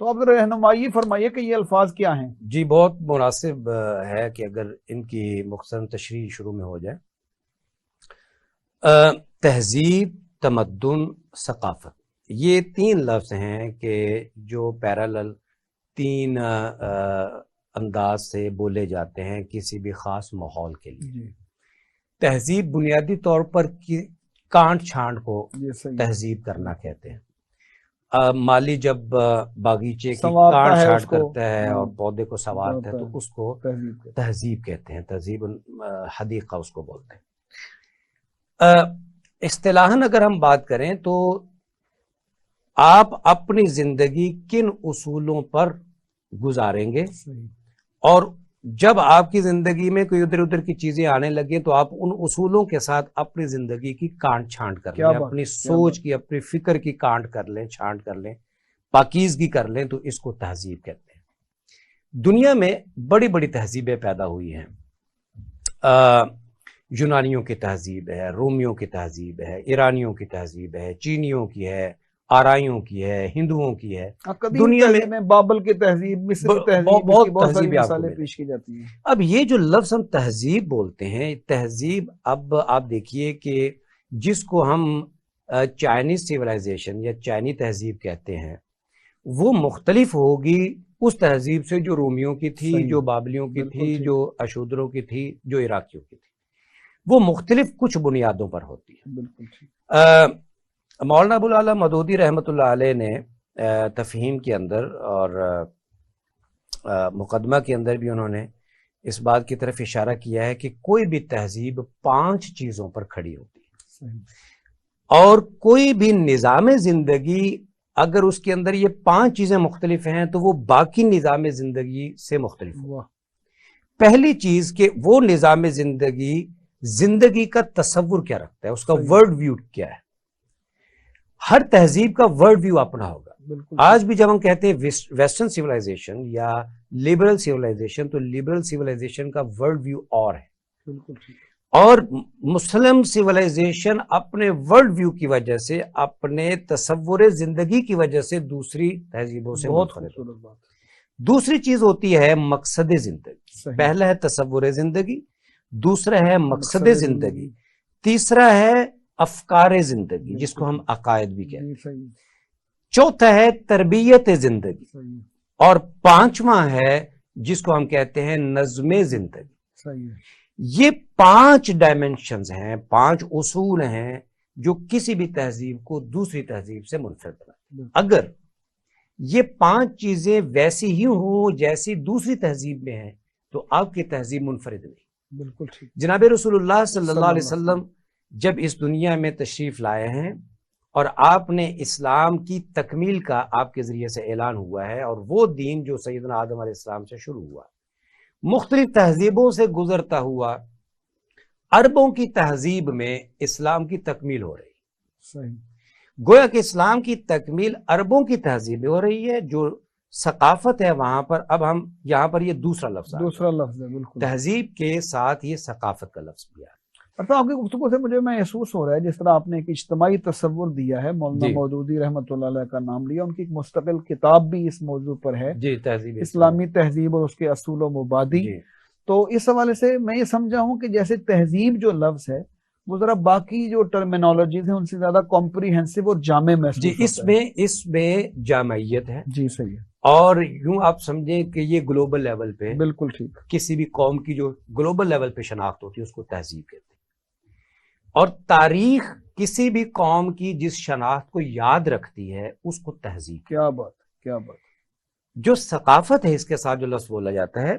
تو آپ ذرا رہنمائی فرمائیے کہ یہ الفاظ کیا ہیں؟ جی بہت مناسب ہے کہ اگر ان کی مختصر تشریح شروع میں ہو جائے. تہذیب، تمدن، ثقافت، یہ تین لفظ ہیں کہ جو پیرالل تین انداز سے بولے جاتے ہیں کسی بھی خاص ماحول کے لیے. تہذیب بنیادی طور پر کانٹ چھانٹ کو تہذیب کرنا کہتے ہیں. مالی جب باغیچے کی کانٹ چھانٹ کرتا ہے اور پودے کو سنوارتا ہے تو اس کو تہذیب کہتے ہیں. تہذیب حدیقہ اس کو بولتے ہیں. اصطلاحاً اگر ہم بات کریں تو آپ اپنی زندگی کن اصولوں پر گزاریں گے، اور جب آپ کی زندگی میں کوئی ادھر ادھر کی چیزیں آنے لگیں تو آپ ان اصولوں کے ساتھ اپنی زندگی کی کانٹ چھانٹ کر لیں، اپنی سوچ کی، اپنی فکر کی کانٹ کر لیں، چھانٹ کر لیں، پاکیزگی کر لیں، تو اس کو تہذیب کہتے ہیں. دنیا میں بڑی بڑی تہذیبیں پیدا ہوئی ہیں. یونانیوں کی تہذیب ہے، رومیوں کی تہذیب ہے، ایرانیوں کی تہذیب ہے، چینیوں کی ہے، آرائیوں کی ہے، ہندوؤں کی ہے. دنیا میں بابل کی تہذیب، مصر کی تہذیب، بہت ساری مثالیں پیش کی جاتی ہیں. اب یہ جو لفظ ہم تہذیب بولتے ہیں، تہذیب، اب آپ دیکھیے کہ جس کو ہم چائنیز سیولائزیشن یا چائنی تہذیب کہتے ہیں، وہ مختلف ہوگی اس تہذیب سے جو رومیوں کی تھی، جو بابلیوں کی تھی، جو اشودروں کی تھی، جو عراقیوں کی تھی. وہ مختلف کچھ بنیادوں پر ہوتی ہے. مولانا ابوالعلا مودودی رحمۃ اللہ علیہ نے تفہیم کے اندر اور مقدمہ کے اندر بھی انہوں نے اس بات کی طرف اشارہ کیا ہے کہ کوئی بھی تہذیب 5 چیزوں پر کھڑی ہوتی ہے، اور کوئی بھی نظام زندگی اگر اس کے اندر یہ 5 چیزیں مختلف ہیں تو وہ باقی نظام زندگی سے مختلف ہوا. پہلی چیز کہ وہ نظام زندگی کا تصور کیا رکھتا ہے، اس کا ورڈ ویو کیا ہے. ہر تہذیب کا ورڈ ویو اپنا ہوگا. آج بھی جب ہم کہتے ہیں ویسٹرن سیولائزیشن یا لبرل سیولائزیشن، تو لبرل سیولائزیشن کا ورڈ ویو اور ہے، اور مسلم سیولائزیشن اپنے ورڈ ویو کی وجہ سے، اپنے تصور زندگی کی وجہ سے دوسری تہذیبوں سے منفرد ہے. دوسری چیز ہوتی ہے مقصد زندگی. پہلا ہے تصور زندگی، دوسرا ہے مقصد زندگی، تیسرا ہے افکار زندگی جس کو ہم عقائد بھی کہتے ہیں، چوتھا ہے تربیت زندگی، اور پانچواں ہے جس کو ہم کہتے ہیں نظم زندگی. یہ 5 ڈائمنشنز ہیں، 5 اصول ہیں جو کسی بھی تہذیب کو دوسری تہذیب سے منفرد بناتے ہیں. اگر یہ 5 چیزیں ویسی ہی ہوں جیسی دوسری تہذیب میں ہیں تو آپ کی تہذیب منفرد نہیں. بالکل ٹھیک. جناب رسول اللہ صلی اللہ علیہ وسلم جب اس دنیا میں تشریف لائے ہیں اور آپ نے اسلام کی تکمیل کا آپ کے ذریعے سے اعلان ہوا ہے، اور وہ دین جو سیدنا آدم علیہ السلام سے شروع ہوا، مختلف تہذیبوں سے گزرتا ہوا، عربوں کی تہذیب میں اسلام کی تکمیل ہو رہی. گویا کہ اسلام کی تکمیل عربوں کی تہذیب میں ہو رہی ہے. جو ثقافت ہے وہاں پر، اب ہم یہاں پر یہ دوسرا لفظ ہے، بالکل تہذیب کے ساتھ یہ ثقافت کا لفظ بھی ہے. آپ کی گفتگو سے مجھے محسوس ہو رہا ہے جس طرح آپ نے ایک اجتماعی تصور دیا ہے. مولانا مودودی رحمۃ اللہ علیہ کا نام لیا، ان کی ایک مستقل کتاب بھی اس موضوع پر ہے، تہذیب، اسلامی تہذیب اور اس کے اصول و مبادی. تو اس حوالے سے میں یہ سمجھا ہوں کہ جیسے تہذیب جو لفظ ہے وہ ذرا باقی جو ٹرمینالوجیز ہیں ان سے زیادہ کمپریہنسو اور جامع محسوس ہوتا ہے. اس میں جامعیت ہے. جی صحیح ہے. اور یوں آپ سمجھیں کہ یہ گلوبل لیول پہ، بالکل ٹھیک، کسی بھی قوم کی جو گلوبل لیول پہ شناخت ہوتی ہے اس کو تہذیب کہتے ہیں. اور تاریخ کسی بھی قوم کی جس شناخت کو یاد رکھتی ہے اس کو تہذیب. کیا بات، کیا بات. جو ثقافت ہے، اس کے ساتھ جو لفظ بولا جاتا ہے،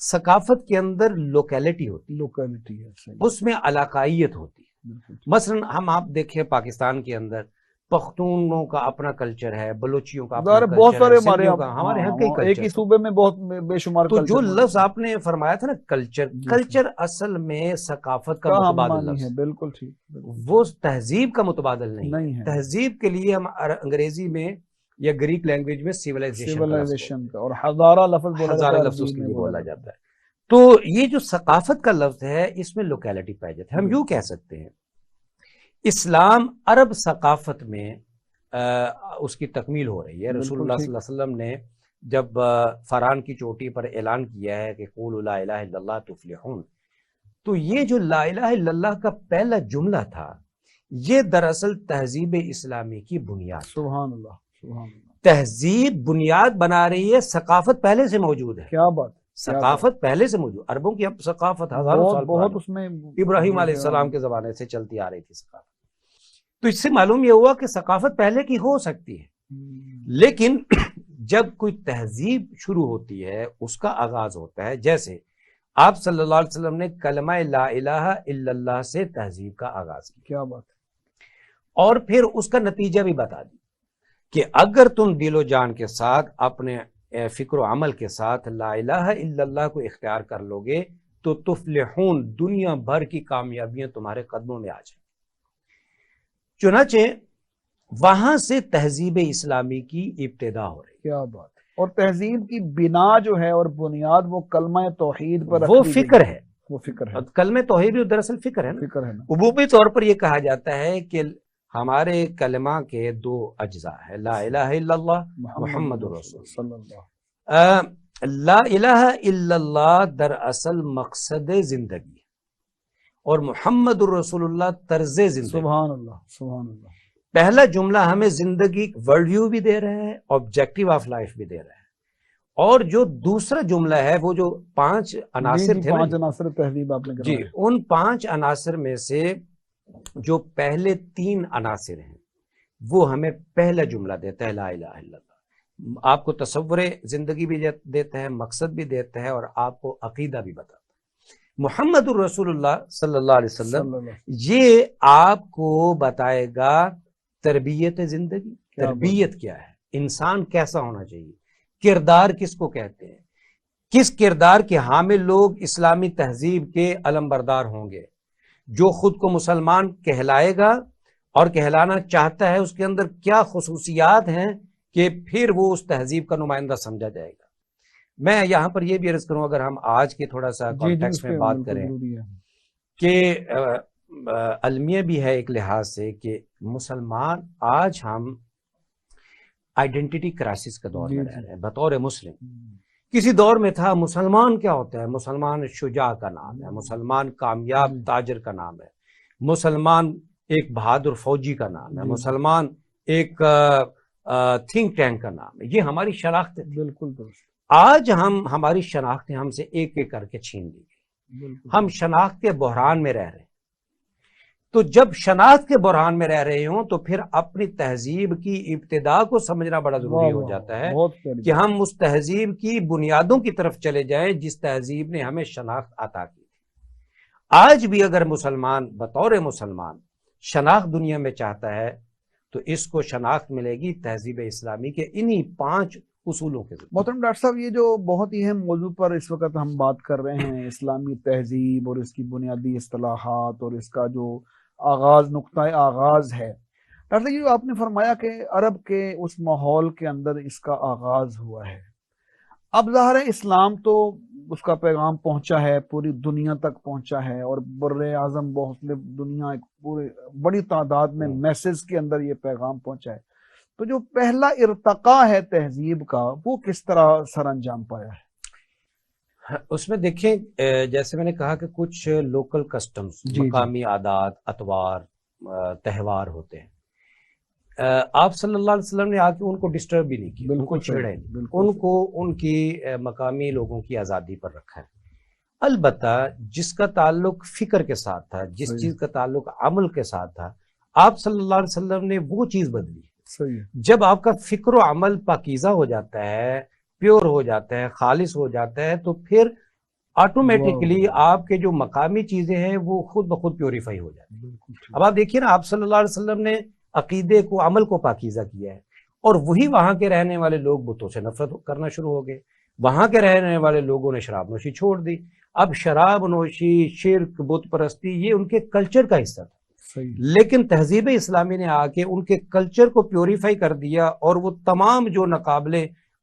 ثقافت کے اندر لوکیلٹی ہوتی ہے، اس میں علاقائیت ہوتی ہے. مثلا ہم آپ دیکھیں پاکستان کے اندر پختونوں کا اپنا کلچر ہے، بلوچیوں کا اپنا کلچر ہے، بہت سارے ہمارے یہاں کئی کلچر، ایک ہی صوبے میں بہت بے شمار. تو جو لفظ آپ نے فرمایا تھا نا کلچر اصل میں ثقافت کا متبادل لفظ ہے. بالکل ٹھیک. وہ تہذیب کا متبادل نہیں ہے. تہذیب کے لیے ہم انگریزی میں یا گریک لینگویج میں سیولائزیشن کا اور ہزارہ لفظ اس کے لیے بولا جاتا ہے. تو یہ جو ثقافت کا لفظ ہے اس میں لوکیلٹی پائی جاتی ہے. ہم یوں کہہ سکتے ہیں اسلام عرب ثقافت میں اس کی تکمیل ہو رہی ہے۔ رسول بالکل اللہ ٹھیک۔ صلی اللہ علیہ وسلم نے جب فران کی چوٹی پر اعلان کیا ہے کہ قولوا لا الہ الا اللہ تفلحون، تو یہ جو لا الہ الا اللہ کا پہلا جملہ تھا، یہ دراصل تہذیب اسلامی کی بنیاد۔ سبحان اللہ، سبحان اللہ، تہذیب بنیاد بنا رہی ہے، ثقافت پہلے سے موجود ہے، کیا بات، ثقافت پہلے سے موجود، عربوں کی اب ثقافت ہزاروں سال بہت پرانی، اس میں ابراہیم علیہ السلام کے زمانے سے چلتی آ رہی تھی ثقافت۔ تو اس سے معلوم یہ ہوا کہ ثقافت پہلے کی ہو سکتی ہے، لیکن جب کوئی تہذیب شروع ہوتی ہے، اس کا آغاز ہوتا ہے، جیسے آپ صلی اللہ علیہ وسلم نے کلمہ لا الہ الا اللہ سے تہذیب کا آغاز کیا، کیا بات، اور پھر اس کا نتیجہ بھی بتا دی کہ اگر تم دل و جان کے ساتھ اپنے فکر و عمل کے ساتھ لا الہ الا اللہ کو اختیار کر لو گے تو تفلحون، دنیا بھر کی کامیابیاں تمہارے قدموں میں آ جائیں۔ چنانچہ وہاں سے تہذیب اسلامی کی ابتدا ہو رہی، کیا بات، اور تہذیب کی بنا جو ہے اور بنیاد وہ کلمہ توحید پر وہ رکھ دی گئی، فکر ہے، وہ فکر ہے، کلمہ توحید دراصل فکر ہے نا۔ فکر ہے نا، عمومی طور پر یہ کہا جاتا ہے کہ ہمارے کلمہ کے دو اجزاء ہے، لا الہ الا اللہ، محمد رسول صلی اللہ، لا الہ الا اللہ دراصل مقصد زندگی ہے، اور محمد الرسول اللہ طرز زندگی۔ سبحان اللہ، سبحان اللہ، پہلا جملہ ہمیں زندگی ورلڈ ویو بھی دے رہا ہے، آبجیکٹو آف لائف بھی دے رہا ہے، اور جو دوسرا جملہ ہے وہ جو 5 عناصر تھے نا، 5 عناصر تہذیب آپ نے جی، کرایا، ان 5 عناصر میں سے جو پہلے 3 عناصر ہیں وہ ہمیں پہلا جملہ دیتا ہے، لا الہ الا اللہ، آپ کو تصور زندگی بھی دیتا ہے، مقصد بھی دیتا ہے، اور آپ کو عقیدہ بھی بتاتا ہے۔ محمد الرسول اللہ صلی اللہ علیہ وسلم صلی اللہ، یہ آپ کو بتائے گا تربیت زندگی، کیا تربیت کیا ہے، انسان کیسا ہونا چاہیے، کردار کس کو کہتے ہیں، کس کردار کے حامل لوگ اسلامی تہذیب کے علمبردار ہوں گے، جو خود کو مسلمان کہلائے گا اور کہلانا چاہتا ہے، اس کے اندر کیا خصوصیات ہیں کہ پھر وہ اس تہذیب کا نمائندہ سمجھا جائے گا۔ میں یہاں پر یہ بھی عرض کروں، اگر ہم آج کے تھوڑا سا کانٹیکسٹ میں بات کریں کہ المیہ بھی ہے ایک لحاظ سے کہ مسلمان، آج ہم آئیڈینٹی کرائسس کا دور میں رہ رہے ہیں بطور مسلم۔ کسی دور میں تھا مسلمان کیا ہوتا ہے، مسلمان شجاع کا نام ہے، مسلمان کامیاب تاجر کا نام ہے، مسلمان ایک بہادر فوجی کا نام ہے، مسلمان ایک تھنک ٹینک کا نام ہے، یہ ہماری شناختیں تھیں۔ بالکل درست، آج ہماری شناختیں ہم سے ایک ایک کر کے چھین لی گئی، ہم شناخت کے بحران میں رہ رہے ہیں۔ تو جب شناخت کے بحران میں رہ رہے ہوں تو پھر اپنی تہذیب کی ابتدا کو سمجھنا بڑا ضروری ہو جاتا ہے کہ ہم اس تہذیب کی بنیادوں کی طرف چلے جائیں جس تہذیب نے ہمیں شناخت عطا کی تھی۔ آج بھی اگر مسلمان بطور مسلمان شناخت دنیا میں چاہتا ہے تو اس کو شناخت ملے گی تہذیب اسلامی کے انہی 5 اصولوں کے ذریعے۔ محترم ڈاکٹر صاحب، یہ جو بہت ہی اہم موضوع پر اس وقت ہم بات کر رہے ہیں، اسلامی تہذیب اور اس کی بنیادی اصطلاحات اور اس کا جو آغاز، نقطہ آغاز ہے، ڈاکٹر صاحب یہ آپ نے فرمایا کہ عرب کے اس ماحول کے اندر اس کا آغاز ہوا ہے۔ اب ظاہر ہے اسلام تو اس کا پیغام پہنچا ہے، پوری دنیا تک پہنچا ہے، اور بر اعظم بہت دنیا ایک پورے بڑی تعداد میں میسج کے اندر یہ پیغام پہنچا ہے، تو جو پہلا ارتقا ہے تہذیب کا وہ کس طرح سر انجام پایا ہے؟ اس میں دیکھیں، جیسے میں نے کہا کہ کچھ لوکل کسٹمز، مقامی عادات، اطوار، تہوار ہوتے ہیں، آپ صلی اللہ علیہ وسلم نے آ کے ان کو ڈسٹرب بھی نہیں کیا، ان کو چھیڑے نہیں، ان کو ان کی مقامی لوگوں کی آزادی پر رکھا ہے۔ البتہ جس کا تعلق فکر کے ساتھ تھا، جس چیز کا تعلق عمل کے ساتھ تھا، آپ صلی اللہ علیہ وسلم نے وہ چیز بدلی۔ جب آپ کا فکر و عمل پاکیزہ ہو جاتا ہے، پیور ہو جاتا ہے، خالص ہو جاتا ہے، تو پھر آٹومیٹکلی آپ کے جو مقامی چیزیں ہیں وہ خود بخود پیوریفائی ہو جاتی ہیں۔ اب آپ دیکھیے نا، آپ صلی اللہ علیہ وسلم نے عقیدے کو، عمل کو پاکیزہ کیا ہے، اور وہی وہاں کے رہنے والے لوگ بتوں سے نفرت کرنا شروع ہو گئے، وہاں کے رہنے والے لوگوں نے شراب نوشی چھوڑ دی۔ اب شراب نوشی، شرک، بت پرستی، یہ ان کے کلچر کا حصہ تھا، لیکن تہذیب اسلامی نے آ کے ان کے کلچر کو پیوریفائی کر دیا، اور وہ تمام جو ناقابل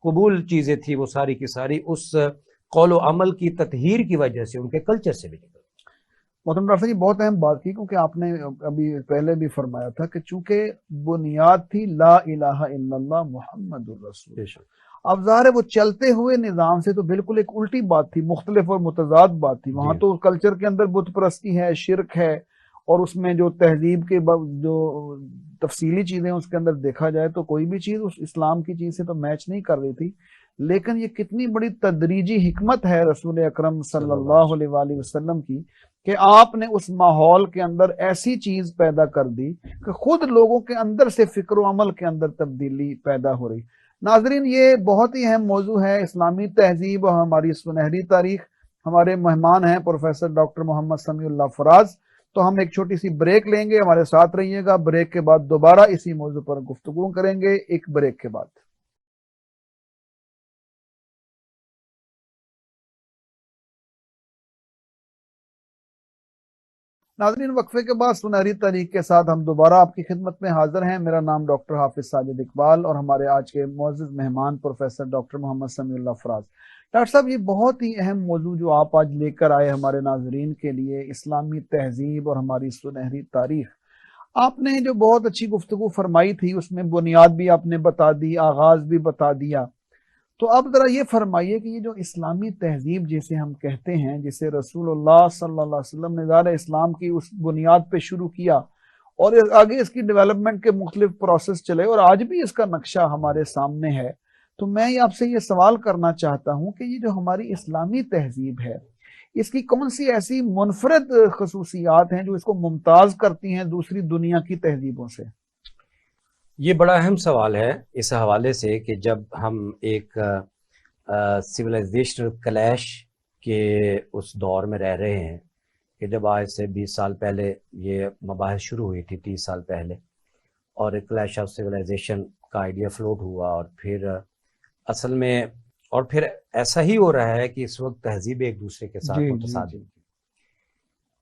قبول چیزیں تھی وہ ساری کی ساری اس قول و عمل کی تطہیر کی وجہ سے ان کے کلچر سے بھی نکل۔ محترم ڈاکٹر صاحب یہ بہت اہم بات کی، کیونکہ آپ نے ابھی پہلے بھی فرمایا تھا کہ چونکہ بنیاد تھی لا الہ الا اللہ محمد الرسول، اب ظاہر ہے وہ چلتے ہوئے نظام سے تو بالکل ایک الٹی بات تھی، مختلف اور متضاد بات تھی. وہاں تو کلچر کے اندر بت پرستی ہے، شرک ہے، اور اس میں جو تہذیب کے جو تفصیلی چیزیں اس کے اندر دیکھا جائے تو کوئی بھی چیز اس اسلام کی چیز سے تو میچ نہیں کر رہی تھی. لیکن یہ کتنی بڑی تدریجی حکمت ہے رسول اکرم صلی اللہ علیہ وآلہ وسلم کی کہ آپ نے اس ماحول کے اندر ایسی چیز پیدا کر دی کہ خود لوگوں کے اندر سے فکر و عمل کے اندر تبدیلی پیدا ہو رہی. ناظرین، یہ بہت ہی اہم موضوع ہے، اسلامی تہذیب اور ہماری سنہری تاریخ. ہمارے مہمان ہیں پروفیسر ڈاکٹر محمد سمیع اللہ فراز. تو ہم ایک چھوٹی سی بریک لیں گے، ہمارے ساتھ رہیے گا. بریک کے بعد دوبارہ اسی موضوع پر گفتگو کریں گے، ایک بریک کے بعد. ناظرین، وقفے کے بعد سنہری تاریخ کے ساتھ ہم دوبارہ آپ کی خدمت میں حاضر ہیں. میرا نام ڈاکٹر حافظ ساجد اقبال اور ہمارے آج کے معزز مہمان پروفیسر ڈاکٹر محمد سمیع اللہ فراز. ڈاکٹر صاحب، یہ بہت ہی اہم موضوع جو آپ آج لے کر آئے ہمارے ناظرین کے لیے، اسلامی تہذیب اور ہماری سنہری تاریخ. آپ نے جو بہت اچھی گفتگو فرمائی تھی اس میں بنیاد بھی آپ نے بتا دی، آغاز بھی بتا دیا. تو اب ذرا یہ فرمائیے کہ یہ جو اسلامی تہذیب جسے ہم کہتے ہیں، جسے رسول اللہ صلی اللہ علیہ وسلم نے ظاہر اسلام کی اس بنیاد پہ شروع کیا اور آگے اس کی ڈیولپمنٹ کے مختلف پروسیس چلے اور آج بھی اس کا نقشہ ہمارے سامنے ہے. تو میں آپ سے یہ سوال کرنا چاہتا ہوں کہ یہ جو ہماری اسلامی تہذیب ہے، اس کی کون سی ایسی منفرد خصوصیات ہیں جو اس کو ممتاز کرتی ہیں دوسری دنیا کی تہذیبوں سے؟ یہ بڑا اہم سوال ہے اس حوالے سے کہ جب ہم ایک سویلائزیشنل کلیش کے اس دور میں رہ رہے ہیں کہ جب آج سے 20 سال پہلے یہ مباحث شروع ہوئی تھی، 30 سال پہلے، اور ایک کلیش آف سویلائزیشن کا آئیڈیا فلوٹ ہوا، اور پھر اصل میں اور پھر ایسا ہی ہو رہا ہے کہ اس وقت تہذیب ایک دوسرے کے ساتھ متصادم.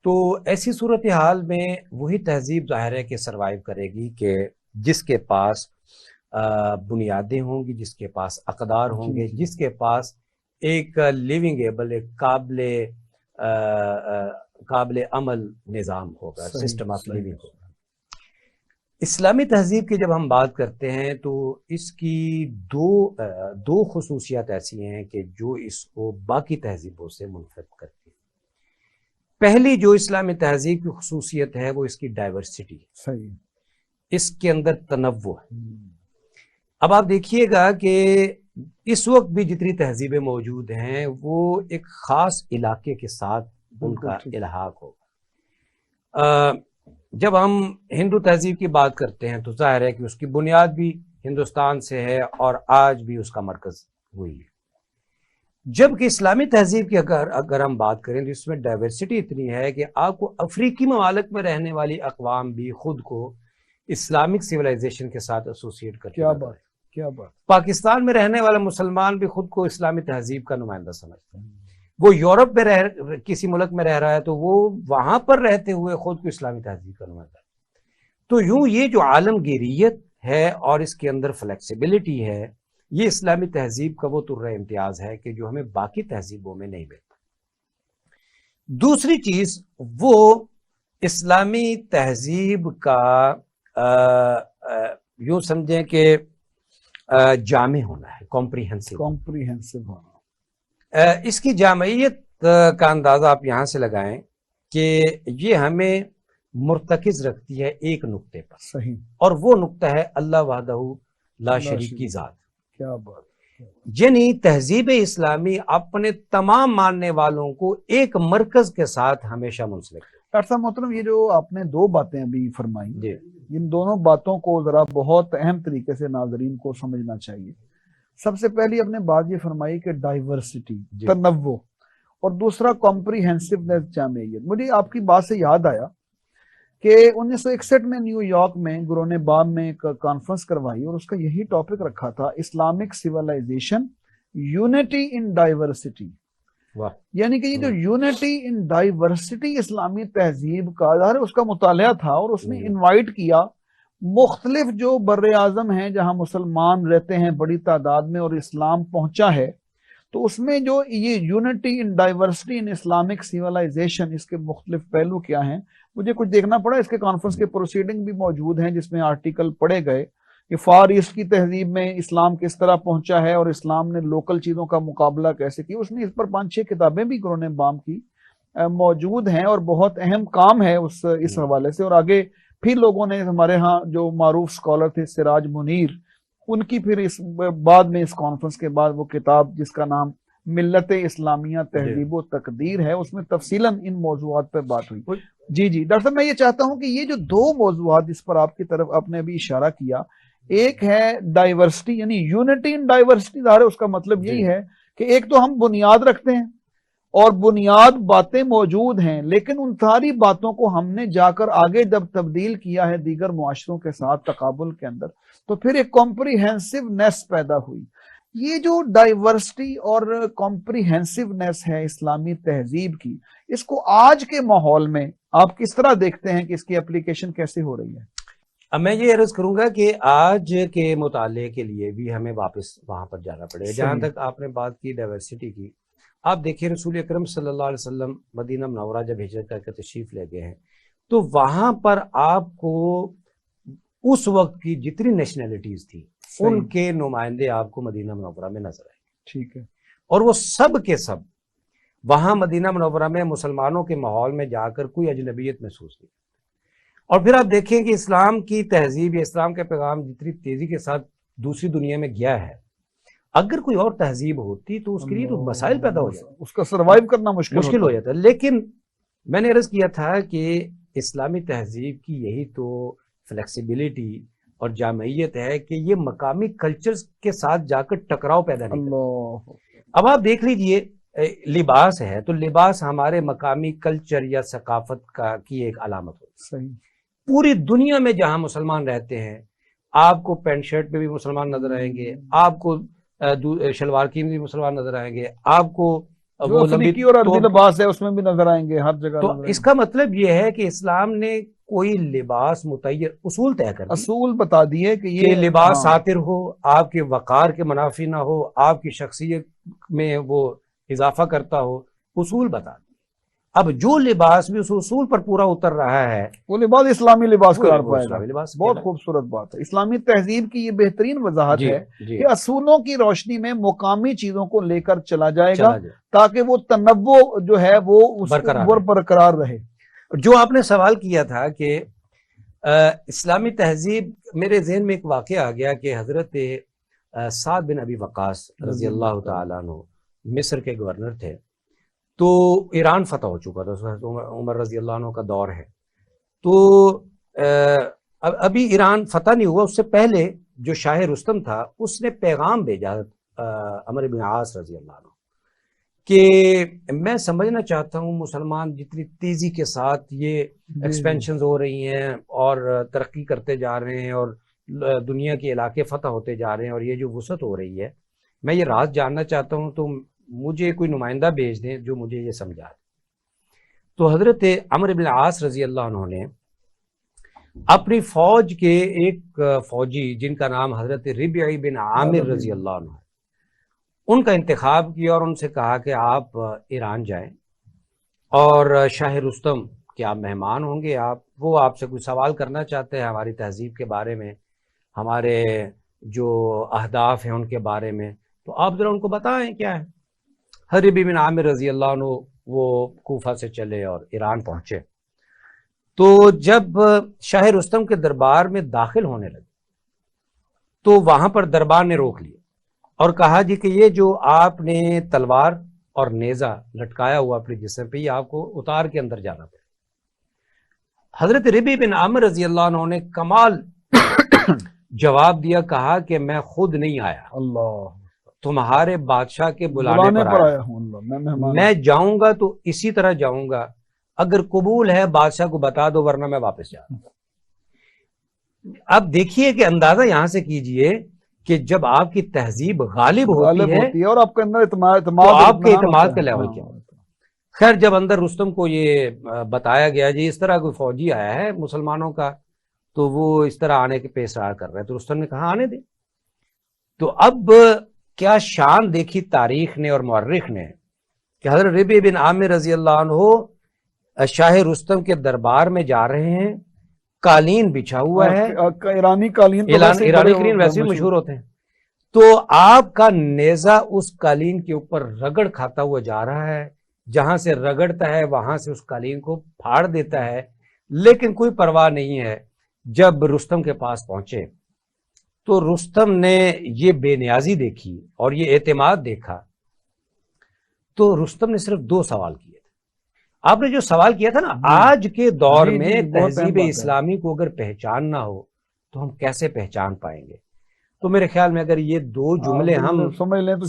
تو ایسی صورتحال میں وہی تہذیب ظاہر ہے کہ سروائیو کرے گی کہ جس کے پاس بنیادیں ہوں گی، جس کے پاس اقدار ہوں گے، جس کے پاس ایک لیونگ ایبل، ایک قابل عمل نظام ہوگا، سسٹم آف لیونگ ہوگا. اسلامی تہذیب کی جب ہم بات کرتے ہیں تو اس کی دو خصوصیات ایسی ہیں کہ جو اس کو باقی تہذیبوں سے منفرد کرتی ہیں. پہلی جو اسلامی تہذیب کی خصوصیت ہے وہ اس کی ڈائیورسٹی ہے. صحیح. اس کے اندر تنوع ہے. اب آپ دیکھیے گا کہ اس وقت بھی جتنی تہذیبیں موجود ہیں وہ ایک خاص علاقے کے ساتھ ان کا الحاق ہوگا. جب ہم ہندو تہذیب کی بات کرتے ہیں تو ظاہر ہے کہ اس کی بنیاد بھی ہندوستان سے ہے اور آج بھی اس کا مرکز وہی ہے. جبکہ اسلامی تہذیب کی اگر ہم بات کریں تو اس میں ڈائیورسٹی اتنی ہے کہ آپ کو افریقی ممالک میں رہنے والی اقوام بھی خود کو اسلامک سیولائزیشن کے ساتھ ایسوسیٹ کرتے ہیں. کیا بات. پاکستان میں رہنے والا مسلمان بھی خود کو اسلامی تہذیب کا نمائندہ سمجھتا ہے. وہ یورپ میں کسی ملک میں رہ رہا ہے تو وہ وہاں پر رہتے ہوئے خود کو اسلامی تہذیب کا نمائندہ ہے. تو یوں یہ جو عالمگیریت ہے اور اس کے اندر فلیکسیبلٹی ہے، یہ اسلامی تہذیب کا وہ طرح امتیاز ہے کہ جو ہمیں باقی تہذیبوں میں نہیں ملتا. دوسری چیز، وہ اسلامی تہذیب کا یوں سمجھیں کہ جامع ہونا ہے، کمپریہنسو ہونا. اس کی جامعیت کا اندازہ آپ یہاں سے لگائیں کہ یہ ہمیں مرتکز رکھتی ہے ایک نقطے پر. صحیح. اور وہ نقطہ ہے اللہ وحدہ لا شریک کی ذات. کیا بات. یعنی تہذیب اسلامی اپنے تمام ماننے والوں کو ایک مرکز کے ساتھ ہمیشہ منسلک ہے. ڈاکٹر صاحب محترم، یہ جو آپ نے دو باتیں ابھی فرمائی، ان دونوں باتوں کو ذرا بہت اہم طریقے سے ناظرین کو سمجھنا چاہیے. سب سے پہلی اپنے بات یہ فرمائی کہ ڈائیورسٹی، تنوع، اور دوسرا کمپریہنسونیس، جامعیت. مجھے آپ کی بات سے یاد آیا کہ 1961 میں نیو یارک میں گرون بام میں ایک کانفرنس کروائی اور اس کا یہی ٹاپک رکھا تھا، Islamic civilisation, unity in diversity. یعنی کہ یہ جو یونٹی ان ڈائیورسٹی اسلامی تہذیب کا ظاہر اس کا مطالعہ تھا، اور اس نے انوائٹ کیا مختلف جو بر اعظم ہیں جہاں مسلمان رہتے ہیں بڑی تعداد میں اور اسلام پہنچا ہے. تو اس میں جو یہ unity in diversity in Islamic civilization, اس کے مختلف پہلو کیا ہیں، مجھے کچھ دیکھنا پڑا. اس کے کانفرنس کے پروسیڈنگ بھی موجود ہیں جس میں آرٹیکل پڑھے گئے کہ فار ایسٹ کی تہذیب میں اسلام کس طرح پہنچا ہے اور اسلام نے لوکل چیزوں کا مقابلہ کیسے کیا. اس میں اس پر 5-6 کتابیں بھی قرون بام کی موجود ہیں اور بہت اہم کام ہے اس حوالے سے. اور آگے پھر لوگوں نے، ہمارے ہاں جو معروف اسکالر تھے سراج منیر، ان کی پھر اس بعد میں اس کانفرنس کے بعد وہ کتاب جس کا نام ملت اسلامیہ تہذیب و تقدیر ہے، اس میں تفصیلاً ان موضوعات پہ بات ہوئی. جی ڈاکٹر صاحب، میں یہ چاہتا ہوں کہ یہ جو 2 موضوعات جس پر آپ کی طرف آپ نے ابھی اشارہ کیا، ایک ہے ڈائیورسٹی یعنی یونٹی ان ڈائیورسٹی، ظاہر ہے اس کا مطلب یہی ہے کہ ایک تو ہم بنیاد رکھتے ہیں اور بنیاد باتیں موجود ہیں، لیکن ان ساری باتوں کو ہم نے جا کر آگے جب تبدیل کیا ہے دیگر معاشروں کے ساتھ تقابل کے اندر، تو پھر ایک کمپریہنسونیس پیدا ہوئی. یہ جو ڈائیورسٹی اور کمپریہنسونیس ہے اسلامی تہذیب کی، اس کو آج کے ماحول میں آپ کس طرح دیکھتے ہیں کہ اس کی اپلیکیشن کیسے ہو رہی ہے؟ اب میں یہ عرض کروں گا کہ آج کے مطالعے کے لیے بھی ہمیں واپس وہاں پر جانا پڑے گا. جہاں تک آپ نے بات کی ڈائیورسٹی کی، آپ دیکھیے رسول اکرم صلی اللہ علیہ وسلم مدینہ منورہ جب ہجرت کر کے تشریف لے گئے ہیں تو وہاں پر آپ کو اس وقت کی جتنی نیشنلٹیز تھی ان کے نمائندے آپ کو مدینہ منورہ میں نظر آئے. ٹھیک ہے. اور وہ سب کے سب وہاں مدینہ منورہ میں مسلمانوں کے ماحول میں جا کر کوئی اجنبیت محسوس نہیں. اور پھر آپ دیکھیں کہ اسلام کی تہذیب یا اسلام کا پیغام جتنی تیزی کے ساتھ دوسری دنیا میں گیا ہے، اگر کوئی اور تہذیب ہوتی تو اس کے لیے تو مسائل پیدا ہو جاتے، اس کا سروائیو کرنا مشکل ہو جاتا. لیکن میں نے عرض کیا تھا کہ اسلامی تہذیب کی یہی تو فلیکسیبلٹی اور جامعیت ہے کہ یہ مقامی کلچرز کے ساتھ جا کر ٹکراؤ پیدا نہیں کرتا. اب آپ دیکھ لیجئے لباس ہے تو لباس ہمارے مقامی کلچر یا ثقافت کی ایک علامت ہوتی ہے. پوری دنیا میں جہاں مسلمان رہتے ہیں آپ کو پینٹ شرٹ پہ بھی مسلمان نظر آئیں گے، آپ کو شلوار کی بھی مسلمان نظر آئیں گے، آپ کو وہ افریقی اور عربی لباس ہے اس میں بھی نظر آئیں گے، ہر جگہ. تو اس کا مطلب یہ ہے کہ اسلام نے کوئی لباس متعین اصول طے کر اصول بتا دیے کہ یہ لباس ساتر ہو، آپ کے وقار کے منافی نہ ہو، آپ کی شخصیت میں وہ اضافہ کرتا ہو، اصول بتا دیے. اب جو لباس بھی اس اصول پر پورا اتر رہا ہے وہ لباس اسلامی لباس قرار پائے گا. بہت خوبصورت بات ہے. اسلامی تہذیب کی یہ بہترین وضاحت ہے کہ اصولوں کی روشنی میں مقامی چیزوں کو لے کر چلا جائے گا تاکہ وہ تنوع جو ہے وہ برقرار رہے. جو آپ نے سوال کیا تھا کہ اسلامی تہذیب، میرے ذہن میں ایک واقعہ آ گیا کہ حضرت سعد بن ابی وقاص رضی اللہ تعالیٰ عنہ مصر کے گورنر تھے. تو ایران فتح ہو چکا تھا، عمر رضی اللہ عنہ کا دور ہے. تو ابھی ایران فتح نہیں ہوا، اس سے پہلے جو شاہ رستم تھا اس نے پیغام بھیجا عمرو بن عاص رضی اللہ عنہ کہ میں سمجھنا چاہتا ہوں مسلمان جتنی تیزی کے ساتھ یہ ایکسپینشنز ہو رہی ہیں اور ترقی کرتے جا رہے ہیں اور دنیا کے علاقے فتح ہوتے جا رہے ہیں اور یہ جو وسعت ہو رہی ہے، میں یہ راز جاننا چاہتا ہوں، تو مجھے کوئی نمائندہ بھیج دیں جو مجھے یہ سمجھا دے. تو حضرت عمرو بن عاص رضی اللہ عنہ نے اپنی فوج کے ایک فوجی جن کا نام حضرت ربیعی بن عامر رضی اللہ عنہ ہے، ان کا انتخاب کیا اور ان سے کہا کہ آپ ایران جائیں اور شاہ رستم کے آپ مہمان ہوں گے، وہ آپ سے کوئی سوال کرنا چاہتے ہیں ہماری تہذیب کے بارے میں، ہمارے جو اہداف ہیں ان کے بارے میں، تو آپ ذرا ان کو بتائیں کیا ہے. ربیعی بن عامر رضی اللہ عنہ وہ کوفہ سے چلے اور ایران پہنچے. تو جب شاہ رستم کے دربار میں داخل ہونے لگے تو وہاں پر دربار نے روک لیا اور کہا جی کہ یہ جو آپ نے تلوار اور نیزہ لٹکایا ہوا اپنے جسم پہ، یہ آپ کو اتار کے اندر جانا پڑے. حضرت ربیعی بن عامر رضی اللہ عنہ نے کمال جواب دیا، کہا کہ میں خود نہیں آیا، اللہ تمہارے بادشاہ کے بلانے پر آیا ہوں. میں جاؤں گا تو اسی طرح جاؤں گا، اگر قبول ہے بادشاہ کو بتا دو ورنہ میں واپس جاؤں گا. اب دیکھیے کہ اندازہ یہاں سے کیجئے کہ جب آپ کی تہذیب غالب ہوتی ہے اور آپ کے اندر تو آپ کے اعتماد کا لیول کیا ہوتا ہے. خیر جب اندر رستم کو یہ بتایا گیا جی اس طرح کوئی فوجی آیا ہے مسلمانوں کا تو وہ اس طرح آنے کے پیش رہا کر رہے ہیں، تو رستم نے کہا آنے دیں. تو اب کیا شان دیکھی تاریخ نے اور مورخ نے کہ حضرت ربیع بن عامر رضی اللہ عنہ شاہ رستم کے دربار میں جا رہے ہیں، قالین بچھا ہوا ہے، ایرانی قالین ایرانی قالین ویسے بھی مشہور ہوتے ہیں، تو آپ کا نیزہ اس قالین کے اوپر رگڑ کھاتا ہوا جا رہا ہے، جہاں سے رگڑتا ہے وہاں سے اس قالین کو پھاڑ دیتا ہے، لیکن کوئی پرواہ نہیں ہے۔ جب رستم کے پاس پہنچے تو رستم نے یہ بے نیازی دیکھی اور یہ اعتماد دیکھا، تو رستم نے صرف 2 سوال کیے تھے۔ آپ نے جو سوال کیا تھا نا، آج کے دور میں تہذیب اسلامی کو اگر پہچان نہ ہو تو ہم کیسے پہچان پائیں گے؟ تو میرے خیال میں اگر یہ 2 جملے ہم سمجھ لیں تو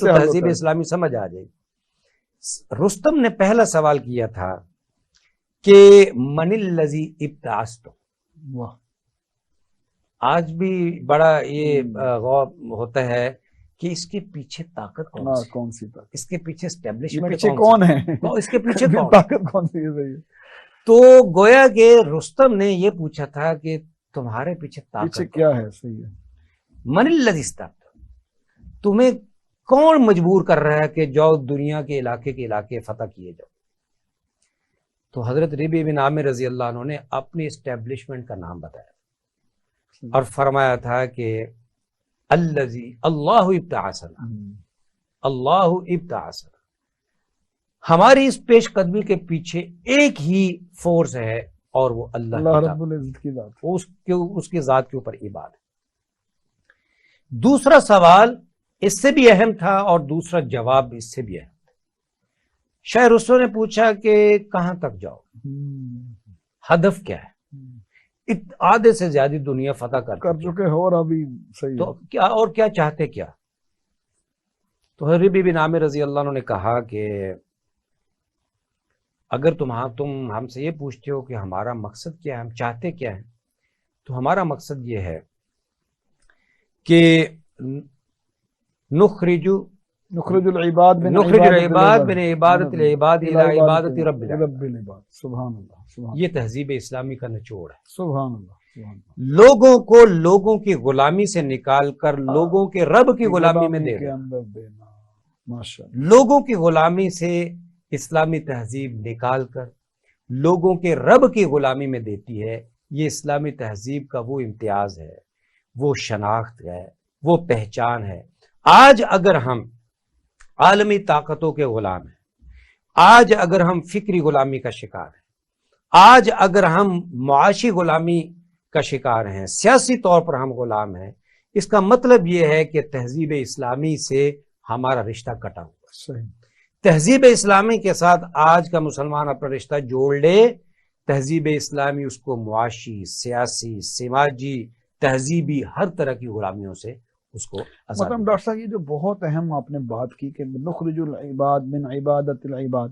تہذیب اسلامی سمجھ آ جائے گی۔ رستم نے پہلا سوال کیا تھا کہ من الذی ابتعثت۔ آج بھی بڑا یہ غور ہوتا ہے کہ اس کے پیچھے طاقت کون سی طاقت، اس کے پیچھے اسٹیبلشمنٹ کون ہے، اس کے پیچھے طاقت کون سی ہے؟ تو گویا کہ رستم نے یہ پوچھا تھا کہ تمہارے پیچھے طاقت کیا ہے؟ صحیح ہے۔ من الذی استطعت، تمہیں کون مجبور کر رہا ہے کہ جاؤ دنیا کے علاقے فتح کیے جاؤ؟ تو حضرت ربیع بن عامر رضی اللہ عنہ نے اپنی اسٹیبلشمنٹ کا نام بتایا اور فرمایا تھا کہ الذی اللہ ابتعثنا، اللہ ابتعثنا، ہماری اس پیش قدمی کے پیچھے ایک ہی فورس ہے اور وہ اللہ رب العزت کی ذات، اس کی ذات کے اوپر عبادت ہے۔ دوسرا سوال اس سے بھی اہم تھا اور دوسرا جواب اس سے بھی اہم تھا۔ شاہ رستم نے پوچھا کہ کہاں تک جاؤ، ہدف کیا ہے؟ آدھے سے زیادہ دنیا فتح کر چکے ہو اور ابھی صحیح تو کیا اور کیا چاہتے کیا؟ تو ربیع بن عامر رضی اللہ عنہ نے کہا کہ اگر تم ہم سے یہ پوچھتے ہو کہ ہمارا مقصد کیا ہے، ہم چاہتے کیا ہیں، تو ہمارا مقصد یہ ہے کہ نخرج العباد من عبادت العباد الى عبادت رب العباد۔ سبحان اللہ، یہ تہذیب اسلامی کا نچوڑ ہے۔ سبحان اللہ۔ لوگوں کو لوگوں کی غلامی سے نکال کر لوگوں کے رب کی غلامی میں دینا، لوگوں کی غلامی سے اسلامی تہذیب نکال کر لوگوں کے رب کی غلامی میں دیتی ہے۔ یہ اسلامی تہذیب کا وہ امتیاز ہے، وہ شناخت ہے، وہ پہچان ہے۔ آج اگر ہم عالمی طاقتوں کے غلام ہیں، آج اگر ہم فکری غلامی کا شکار ہیں، آج اگر ہم معاشی غلامی کا شکار ہیں، سیاسی طور پر ہم غلام ہیں، اس کا مطلب یہ ہے کہ تہذیب اسلامی سے ہمارا رشتہ کٹا ہوا ہے۔ تہذیب اسلامی کے ساتھ آج کا مسلمان اپنا رشتہ جوڑ لے، تہذیب اسلامی اس کو معاشی، سیاسی، سماجی، تہذیبی ہر طرح کی غلامیوں سے اس کو مطلب ڈاکٹر صاحب یہ جو بہت اہم آپ نے بات کی کہ نخرج العباد من عبادت العباد،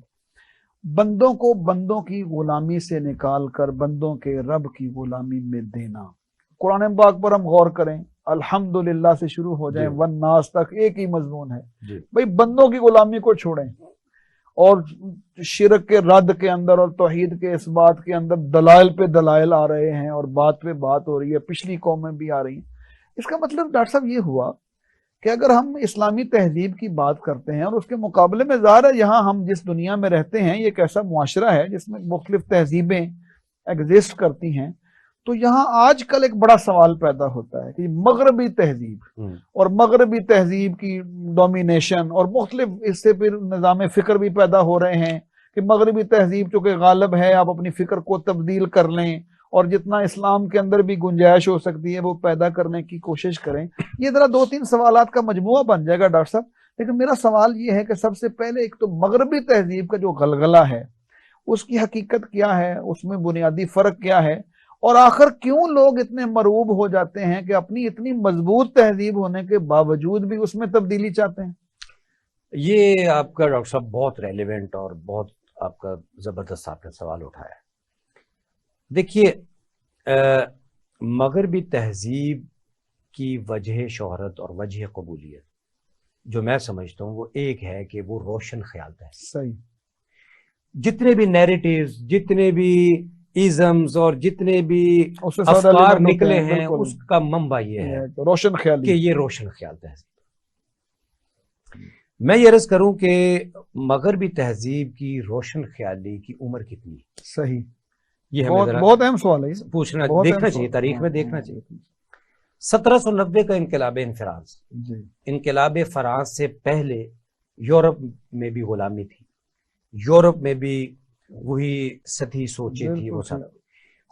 بندوں کو بندوں کی غلامی سے نکال کر بندوں کے رب کی غلامی میں دینا۔ قرآن پاک پر ہم غور کریں، الحمدللہ سے شروع ہو جائیں والناس تک ایک ہی مضمون ہے، بھئی بندوں کی غلامی کو چھوڑیں، اور شرک کے رد کے اندر اور توحید کے اس بات کے اندر دلائل پہ دلائل آ رہے ہیں اور بات پہ بات ہو رہی ہے، پچھلی قومیں بھی آ رہی ہیں۔ اس کا مطلب ڈاکٹر صاحب یہ ہوا کہ اگر ہم اسلامی تہذیب کی بات کرتے ہیں اور اس کے مقابلے میں ظاہر ہے یہاں ہم جس دنیا میں رہتے ہیں یہ ایک ایسا معاشرہ ہے جس میں مختلف تہذیبیں ایگزسٹ کرتی ہیں، تو یہاں آج کل ایک بڑا سوال پیدا ہوتا ہے کہ مغربی تہذیب اور مغربی تہذیب کی ڈومینیشن اور مختلف اس سے پھر نظام فکر بھی پیدا ہو رہے ہیں کہ مغربی تہذیب چونکہ غالب ہے آپ اپنی فکر کو تبدیل کر لیں اور جتنا اسلام کے اندر بھی گنجائش ہو سکتی ہے وہ پیدا کرنے کی کوشش کریں۔ یہ ذرا 2-3 سوالات کا مجموعہ بن جائے گا ڈاکٹر صاحب، لیکن میرا سوال یہ ہے کہ سب سے پہلے ایک تو مغربی تہذیب کا جو غلغلہ ہے اس کی حقیقت کیا ہے، اس میں بنیادی فرق کیا ہے، اور آخر کیوں لوگ اتنے مرعوب ہو جاتے ہیں کہ اپنی اتنی مضبوط تہذیب ہونے کے باوجود بھی اس میں تبدیلی چاہتے ہیں؟ یہ آپ کا ڈاکٹر صاحب بہت ریلیونٹ اور بہت آپ کا زبردست آپ نے سوال اٹھایا ہے۔ دیکھیے مغربی تہذیب کی وجہ شہرت اور وجہ قبولیت جو میں سمجھتا ہوں وہ ایک ہے کہ وہ روشن خیال تہذیب۔ صحیح، جتنے بھی نیریٹیوز، جتنے بھی ایزمز اور جتنے بھی افکار نکلے ہیں اس کا منبع یہ ہے روشن خیال، کہ یہ روشن خیال تہذیب۔ میں یہ عرض کروں کہ مغربی تہذیب کی روشن خیالی کی عمر کتنی ہے؟ صحیح، یہ ہمیں ذرا بہت اہم سوال ہے یہ، پوچھنا بہت دیکھنا اہم چاہیے، سوال۔ تاریخ میں ہاں، دیکھنا ہاں، چاہیے۔ 1790 کا انقلاب فرانس، جی انقلاب فرانس سے پہلے یورپ میں بھی غلامی تھی، یورپ میں بھی وہی سطحی سوچیں تھی، بالکل وہ سب۔ صحیح۔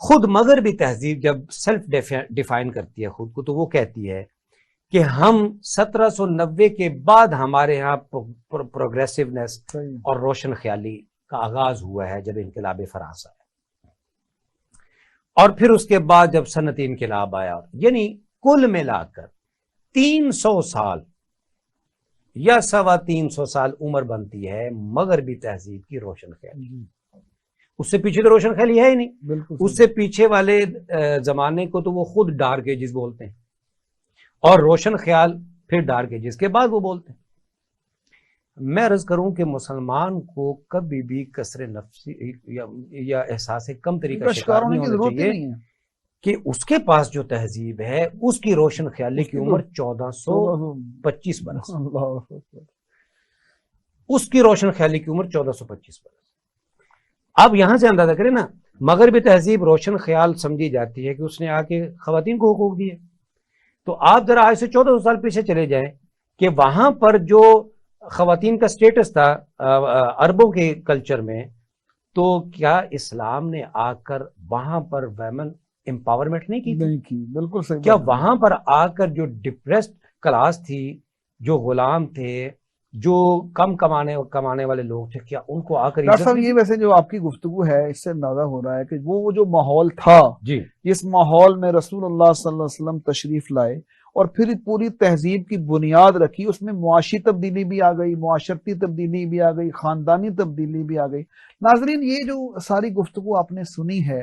خود مغربی تہذیب جب سیلف ڈیفائن کرتی ہے خود کو، تو وہ کہتی ہے کہ ہم 1790 کے بعد ہمارے ہاں پروگریسونیس صحیح، اور روشن خیالی کا آغاز ہوا ہے جب انقلاب فرانس آیا، اور پھر اس کے بعد جب صنعتی انقلاب آیا، یعنی کل ملا کر 300 سال یا 350 سال عمر بنتی ہے مغربی تہذیب کی روشن خیالی۔ جی، اس سے پیچھے تو روشن خیالی ہے ہی نہیں، بالکل اس سے پیچھے والے زمانے کو تو وہ خود ڈارک ایجز بولتے ہیں، اور روشن خیال پھر ڈارک ایجز کے بعد وہ بولتے ہیں۔ میں عرض کروں کہ مسلمان کو کبھی بھی کثر نفسی یا احساس کمتری کا شکار ہونے نہیں کی ہونا ضرورت ہی چاہیے نہیں ہے۔ کہ اس کے پاس جو تہذیب ہے اس کی روشن خیالی کی عمر 1425 برس، اللہ اکبر۔ اس کی روشن خیالی کی عمر 1425 برس۔ آپ یہاں سے اندازہ کریں نا، مغربی تہذیب روشن خیال سمجھی جاتی ہے کہ اس نے آ کے خواتین کو حقوق دیے، تو آپ ذرا آج سے 1400 سال پیچھے چلے جائیں کہ وہاں پر جو خواتین کا سٹیٹس تھا عربوں کے کلچر میں، تو کیا اسلام نے آ کر وہاں پر ویمن امپاورمنٹ نہیں کی تھی؟ نہیں کی، بالکل صحیح کیا بات ہے۔ وہاں پر آ کر جو ڈپریسڈ کلاس تھی، جو غلام تھے، جو کم کمانے والے لوگ تھے، کیا ان کو آ کر ڈاکٹر عزت صاحب، نہیں یہ دی؟ ویسے جو آپ کی گفتگو ہے اس سے اندازہ ہو رہا ہے کہ وہ جو ماحول تھا، جی جس ماحول میں رسول اللہ صلی اللہ علیہ وسلم تشریف لائے اور پھر پوری تہذیب کی بنیاد رکھی، اس میں معاشی تبدیلی بھی آ گئی، معاشرتی تبدیلی بھی آ گئی، خاندانی تبدیلی بھی آ گئی۔ ناظرین، یہ جو ساری گفتگو آپ نے سنی ہے،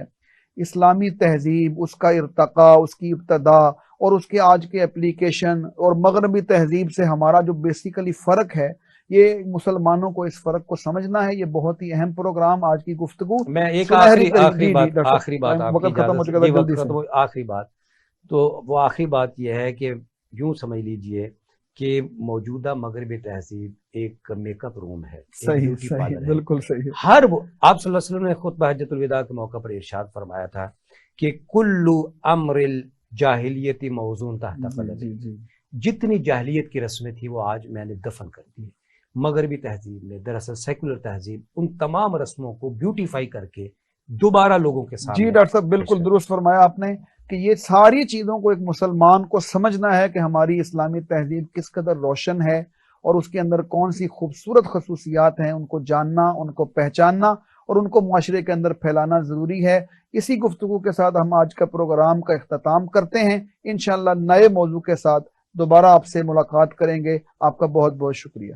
اسلامی تہذیب، اس کا ارتقاء، اس کی ابتدا اور اس کے آج کے اپلیکیشن، اور مغربی تہذیب سے ہمارا جو بیسیکلی فرق ہے، یہ مسلمانوں کو اس فرق کو سمجھنا ہے۔ یہ بہت ہی اہم پروگرام آج کی گفتگو۔ میں ایک سنہری آخری جی ڈاکٹر بات صاحب، آپ کی وقت ختم ہو اجازت سے، چکا جی تھا، وقت جلدی ختم سے۔ ہو، آخری بات تو وہ آخری بات یہ ہے کہ یوں سمجھ لیجئے کہ موجودہ مغربی تہذیب ایک میک اپ روم ہے، ایک صحیح بیوٹی صحیح، پارلر ہے۔ بالکل صحیح۔ آپ صلی اللہ علیہ وسلم نے خطبہ حجۃ الوداع کے موقع پر ارشاد فرمایا تھا کہ کل امر الجاہلیت موزون تحت جی قدمی، جی جی، جتنی جاہلیت کی رسمیں تھی وہ آج میں نے دفن کر دی۔ مغربی تہذیب نے دراصل سیکولر تہذیب ان تمام رسموں کو بیوٹیفائی کر کے دوبارہ لوگوں کے سامنے جی ڈاکٹر صاحب، بالکل درست فرمایا آپ نے کہ یہ ساری چیزوں کو ایک مسلمان کو سمجھنا ہے کہ ہماری اسلامی تہذیب کس قدر روشن ہے اور اس کے اندر کون سی خوبصورت خصوصیات ہیں، ان کو جاننا، ان کو پہچاننا اور ان کو معاشرے کے اندر پھیلانا ضروری ہے۔ اسی گفتگو کے ساتھ ہم آج کا پروگرام کا اختتام کرتے ہیں۔ انشاءاللہ نئے موضوع کے ساتھ دوبارہ آپ سے ملاقات کریں گے۔ آپ کا بہت بہت شکریہ۔